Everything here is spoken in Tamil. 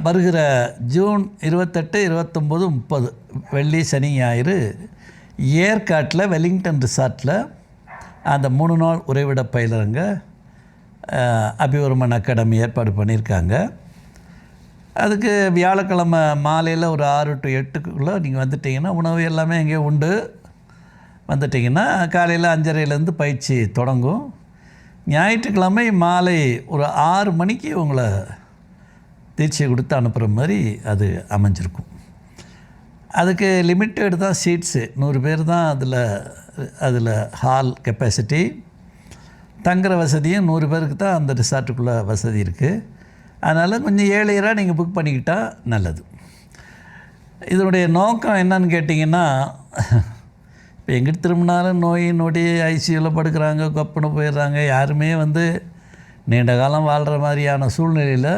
வருகிற ஜூன் 28, 29, 30 வெள்ளி சனி ஞாயிறு ஏற்காட்டில் வெலிங்டன் ரிசார்ட்டில் அந்த 3 நாள் உறைவிட பயிலரங்க அபிவர்மன் அகாடமி ஏற்பாடு பண்ணியிருக்காங்க. அதுக்கு வியாழக்கிழமை மாலையில் ஒரு 6 to 8க்குள்ளே நீங்கள் வந்துட்டிங்கன்னா உணவு எல்லாமே இங்கே உண்டு. வந்துட்டிங்கன்னா காலையில் 5:30லேருந்து பயிற்சி தொடங்கும். ஞாயிற்றுக்கிழமை மாலை ஒரு 6 மணிக்கு உங்களை தீட்சை கொடுத்து அனுப்புகிற மாதிரி அது அமைஞ்சிருக்கும். அதுக்கு லிமிட்டட் தான் சீட்ஸு, 100 பேர் தான் அதில் ஹால் கெப்பாசிட்டி. தங்குற வசதியும் 100 பேருக்கு தான் அந்த ரிசார்ட்டுக்குள்ளே வசதி இருக்குது. அதனால் கொஞ்சம் ஏழையராக நீங்கள் புக் பண்ணிக்கிட்டால் நல்லது. இதனுடைய நோக்கம் என்னன்னு கேட்டிங்கன்னா, இப்போ எங்கிட்ட திரும்பினாலும் நோய் நொடி ஐசியூவில் படுக்கிறாங்க, கொப்புன்னு போயிடுறாங்க. யாருமே நீண்ட காலம் வாழ்கிற மாதிரியான சூழ்நிலையில்